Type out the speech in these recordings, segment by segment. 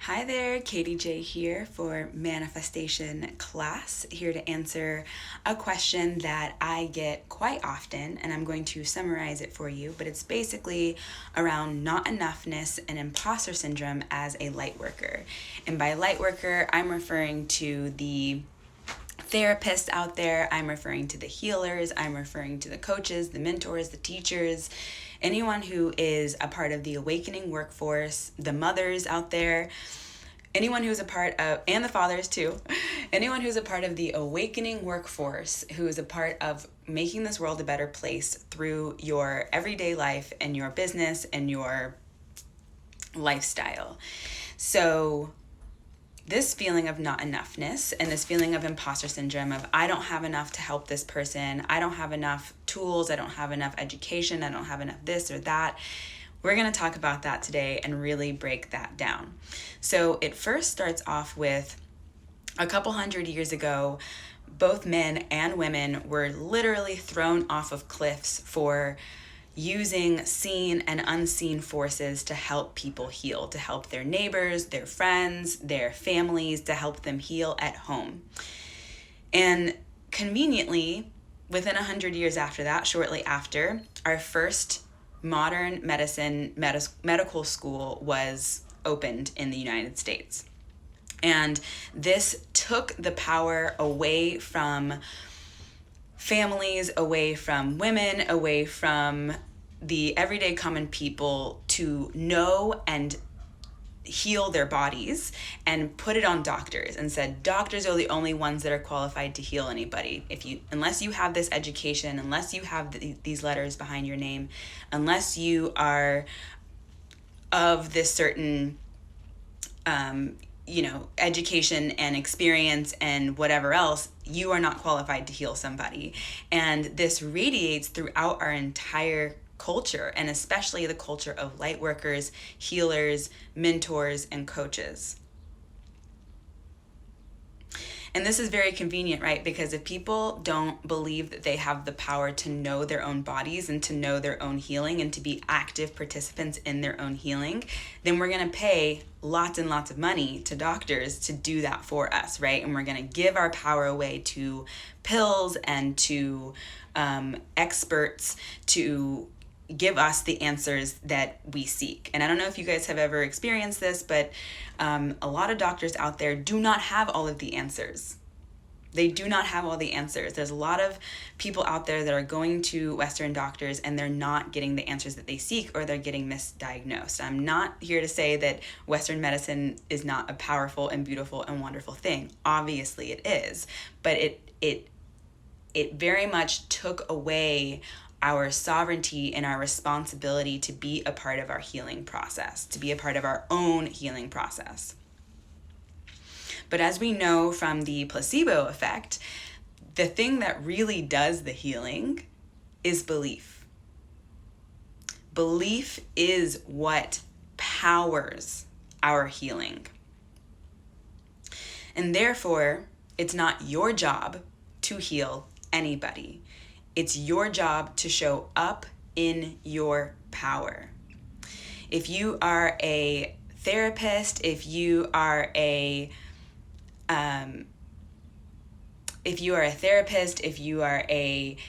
Hi there, Katie J here for Manifestation Class, here to answer a question that I get quite often, and I'm going to summarize it for you, but it's basically around not enoughness and imposter syndrome as a light worker. And by light worker, I'm referring to the therapists out there, I'm referring to the healers, I'm referring to the coaches, the mentors, the teachers, anyone who is a part of the awakening workforce, the mothers out there, anyone who's a part of, and the fathers too, anyone who's a part of the awakening workforce, who is a part of making this world a better place through your everyday life and your business and your lifestyle. So this feeling of not enoughness and this feeling of imposter syndrome of I don't have enough to help this person, I don't have enough tools, I don't have enough education, I don't have enough this or that. We're going to talk about that today and really break that down. So it first starts off with a couple hundred years ago, both men and women were literally thrown off of cliffs for using seen and unseen forces to help people heal, to help their neighbors, their friends, their families, to help them heal at home. And conveniently, within 100 years after that, shortly after, our first modern medical school was opened in the United States. And this took the power away from families, away from women, away from the everyday common people to know and heal their bodies, and put it on doctors and said doctors are the only ones that are qualified to heal anybody. Unless you have this education, unless you have these letters behind your name, unless you are of this certain education and experience and whatever else, you are not qualified to heal somebody. And this radiates throughout our entire culture, and especially the culture of light workers, healers, mentors, and coaches. And this is very convenient, right? Because if people don't believe that they have the power to know their own bodies and to know their own healing and to be active participants in their own healing, then we're going to pay lots and lots of money to doctors to do that for us, right? And we're going to give our power away to pills and to experts to give us the answers that we seek. And I don't know if you guys have ever experienced this, but a lot of doctors out there do not have all of the answers. They do not have all the answers. There's a lot of people out there that are going to Western doctors and they're not getting the answers that they seek, or they're getting misdiagnosed. I'm not here to say that Western medicine is not a powerful and beautiful and wonderful thing. Obviously it is, but it very much took away our sovereignty and our responsibility to be a part of our healing process, to be a part of our own healing process. But as we know from the placebo effect, the thing that really does the healing is belief. Belief is what powers our healing. And therefore, it's not your job to heal anybody. It's your job to show up in your power. If you are a therapist, if you are a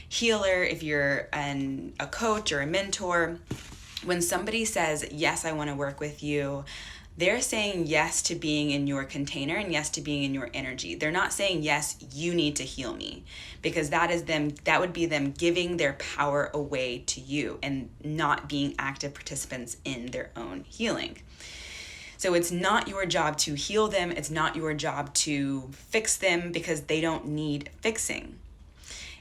healer, if you're a coach or a mentor, when somebody says, yes, I want to work with you, they're saying yes to being in your container and yes to being in your energy. They're not saying, yes, you need to heal me, because that would be them giving their power away to you and not being active participants in their own healing. So it's not your job to heal them. It's not your job to fix them, because they don't need fixing.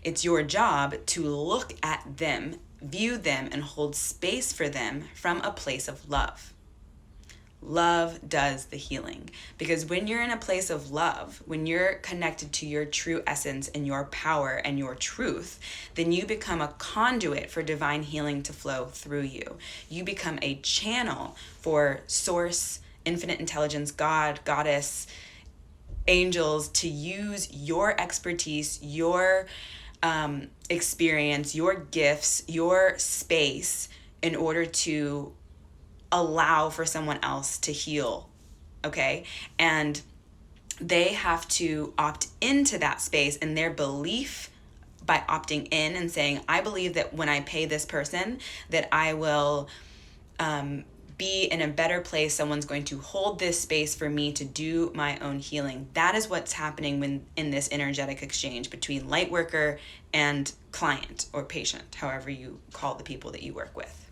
It's your job to look at them, view them, and hold space for them from a place of love. Love does the healing, because when you're in a place of love, when you're connected to your true essence and your power and your truth, then you become a conduit for divine healing to flow through you. You become a channel for source, infinite intelligence, God, goddess, angels to use your expertise, your experience, your gifts, your space in order to allow for someone else to heal okay? And they have to opt into that space, and their belief by opting in and saying, I believe that when I pay this person, that I will be in a better place. Someone's going to hold this space for me to do my own healing. That is what's happening when in this energetic exchange between Lightworker and client or patient, however you call the people that you work with.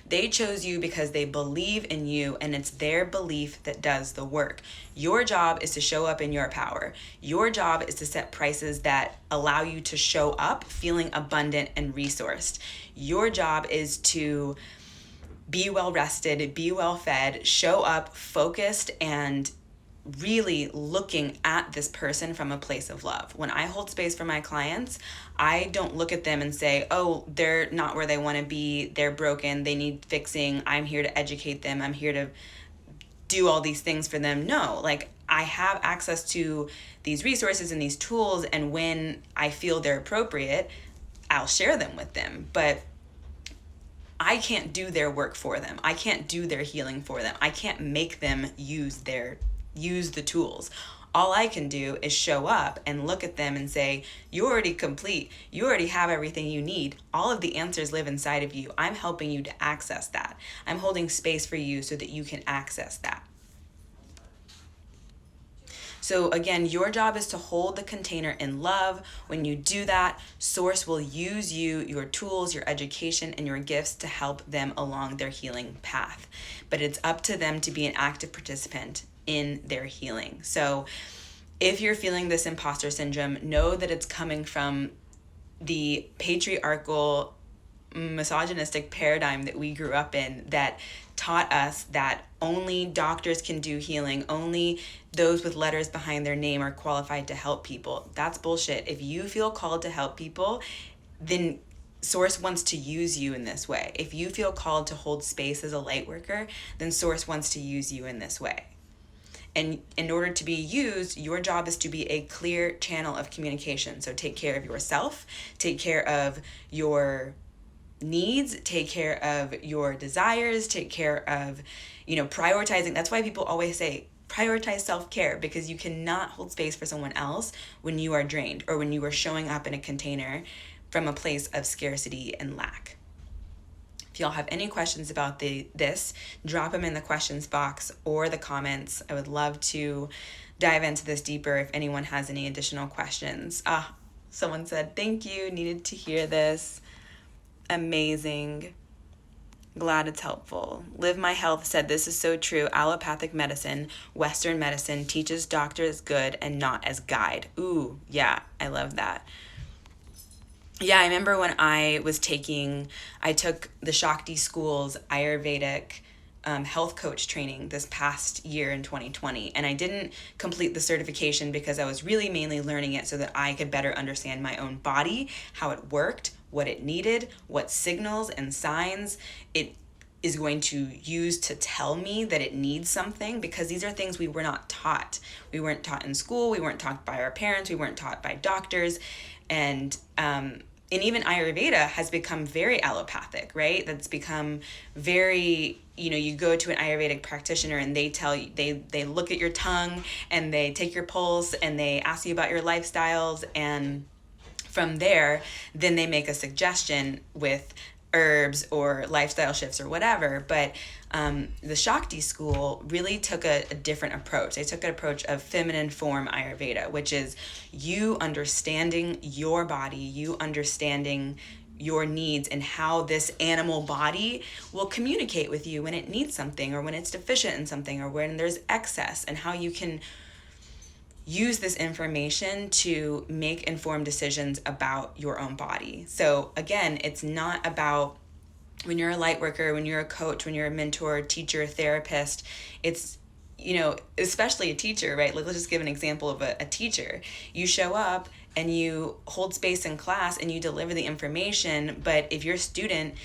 They chose you because they believe in you, and it's their belief that does the work. Your job is to show up in your power. Your job is to set prices that allow you to show up feeling abundant and resourced. Your job is to be well rested, be well fed, show up focused, and really looking at this person from a place of love. When I hold space for my clients, I don't look at them and say, oh, they're not where they want to be, they're broken, they need fixing, I'm here to educate them, I'm here to do all these things for them. No, like, I have access to these resources and these tools, and when I feel they're appropriate, I'll share them with them. But I can't do their work for them. I can't do their healing for them. I can't make them use the tools. All I can do is show up and look at them and say, you're already complete. You already have everything you need. All of the answers live inside of you. I'm helping you to access that. I'm holding space for you so that you can access that. So again, your job is to hold the container in love. When you do that, Source will use you, your tools, your education, and your gifts to help them along their healing path. But it's up to them to be an active participant in their healing. So if you're feeling this imposter syndrome, know that it's coming from the patriarchal, misogynistic paradigm that we grew up in that taught us that only doctors can do healing, only those with letters behind their name are qualified to help people. That's bullshit. If you feel called to help people, then Source wants to use you in this way. If you feel called to hold space as a light worker, then Source wants to use you in this way. And in order to be used, your job is to be a clear channel of communication. So take care of yourself, take care of your needs, take care of your desires, take care of, prioritizing. That's why people always say, prioritize self-care, because you cannot hold space for someone else when you are drained or when you are showing up in a container from a place of scarcity and lack. If y'all have any questions about this, drop them in the questions box or the comments. I would love to dive into this deeper if anyone has any additional questions. Someone said, thank you, needed to hear this. Amazing. Glad it's helpful. Live My Health said, this is so true. Allopathic medicine, Western medicine, teaches doctor as good and not as guide. Ooh, yeah, I love that. Yeah, I remember when I took the Shakti School's Ayurvedic health coach training this past year in 2020, and I didn't complete the certification because I was really mainly learning it so that I could better understand my own body, how it worked, what it needed, what signals and signs it is going to use to tell me that it needs something, because these are things we were not taught. We weren't taught in school, we weren't taught by our parents, we weren't taught by doctors, and even Ayurveda has become very allopathic, right? That's become very, you go to an Ayurvedic practitioner and they tell you, they look at your tongue and they take your pulse and they ask you about your lifestyles, and from there, then they make a suggestion with herbs or lifestyle shifts or whatever. But the Shakti school really took a different approach. They took an approach of feminine form Ayurveda, which is you understanding your body, you understanding your needs and how this animal body will communicate with you when it needs something or when it's deficient in something or when there's excess, and how you can use this information to make informed decisions about your own body. So again, it's not about when you're a light worker, when you're a coach, when you're a mentor, teacher, therapist, it's, especially a teacher, right? Let's just give an example of a teacher. You show up and you hold space in class and you deliver the information, but if your student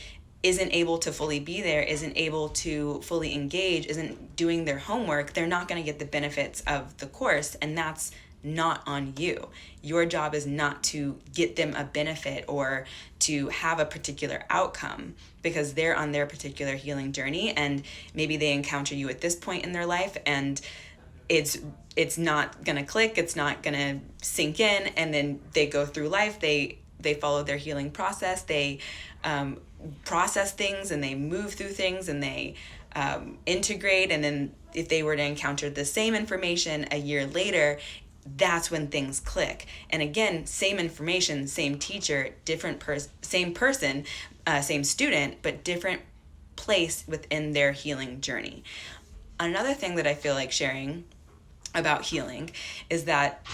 isn't able to fully be there, isn't able to fully engage, isn't doing their homework, they're not going to get the benefits of the course. And that's not on you. Your job is not to get them a benefit or to have a particular outcome, because they're on their particular healing journey, and maybe they encounter you at this point in their life and it's not gonna click, it's not gonna sink in, and then they go through life, they follow their healing process, they process things and they move through things and they integrate, and then if they were to encounter the same information a year later, that's when things click. And again, same information, same teacher, same person, same student, but different place within their healing journey. Another thing that I feel like sharing about healing is that,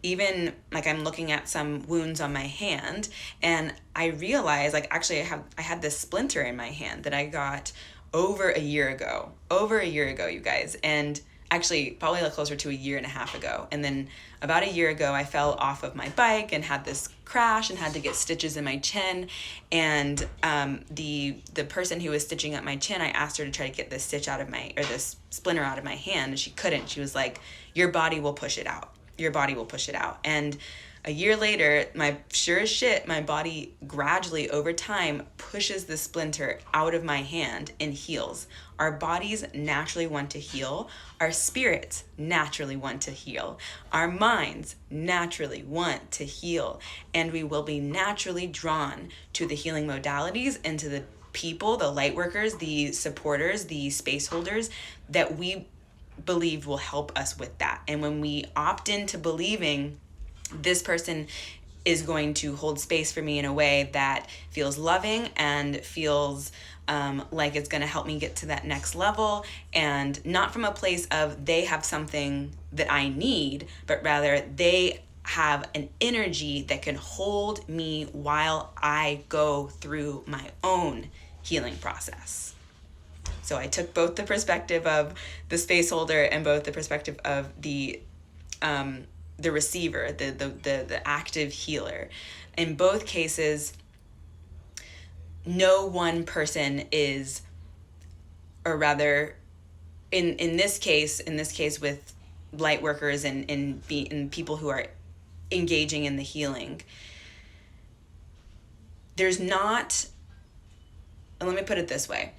even like I'm looking at some wounds on my hand, and I realize actually I had this splinter in my hand that I got over a year ago, you guys, and actually probably closer to a year and a half ago. And then about a year ago, I fell off of my bike and had this crash and had to get stitches in my chin. And the person who was stitching up my chin, I asked her to try to get this this splinter out of my hand, and she couldn't. She was like, your body will push it out. Your body will push it out. And a year later, my body gradually over time pushes the splinter out of my hand and heals. Our bodies naturally want to heal. Our spirits naturally want to heal. Our minds naturally want to heal. And we will be naturally drawn to the healing modalities and to the people, the light workers, the supporters, the space holders that we believe will help us with that. And when we opt into believing this person is going to hold space for me in a way that feels loving and feels like it's going to help me get to that next level, and not from a place of they have something that I need, but rather they have an energy that can hold me while I go through my own healing process. So I took both the perspective of the space holder and both the perspective of the receiver, the active healer. In both cases, no one person is, or rather, in this case with light workers and people who are engaging in the healing, there's not, and let me put it this way.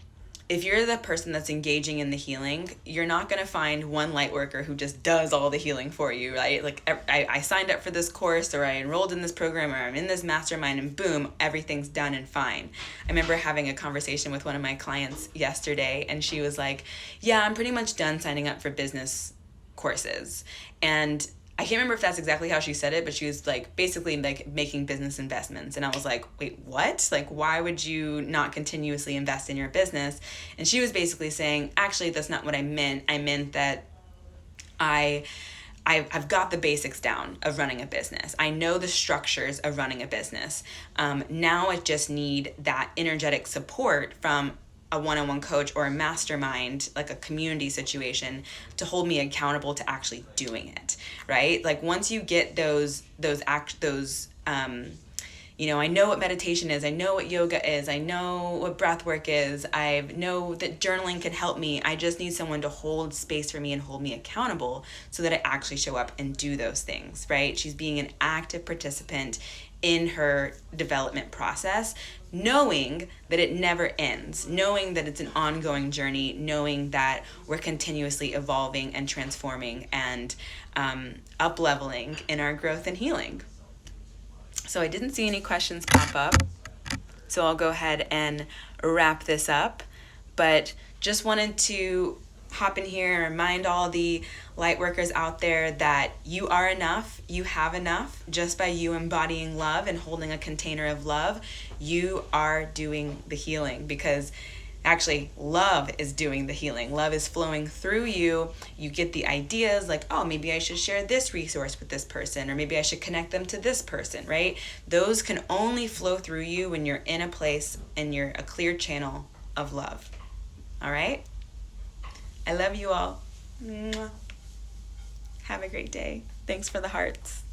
If you're the person that's engaging in the healing, you're not going to find one light worker who just does all the healing for you, right? Like I signed up for this course, or I enrolled in this program, or I'm in this mastermind, and boom, everything's done and fine. I remember having a conversation with one of my clients yesterday, and she was like, yeah, I'm pretty much done signing up for business courses. And I can't remember if that's exactly how she said it, but she was like basically like making business investments. And I was like, wait, what? Like, why would you not continuously invest in your business? And she was basically saying, actually, that's not what I meant. I meant that I've got the basics down of running a business. I know the structures of running a business. Now I just need that energetic support from a one-on-one coach or a mastermind, like a community situation, to hold me accountable to actually doing it, right? Like once you get I know what meditation is, I know what yoga is, I know what breath work is, I know that journaling can help me. I just need someone to hold space for me and hold me accountable so that I actually show up and do those things, right? She's being an active participant in her development process, knowing that it never ends, knowing that it's an ongoing journey, knowing that we're continuously evolving and transforming and up-leveling in our growth and healing. So I didn't see any questions pop up, so I'll go ahead and wrap this up, but just wanted to hop in here and remind all the light workers out there that you are enough, you have enough. Just by you embodying love and holding a container of love, you are doing the healing, because actually love is doing the healing. Love is flowing through you. You get the ideas like, oh, maybe I should share this resource with this person, or maybe I should connect them to this person, right? Those can only flow through you when you're in a place and you're a clear channel of love. All right? I love you all. Mwah. Have a great day. Thanks for the hearts.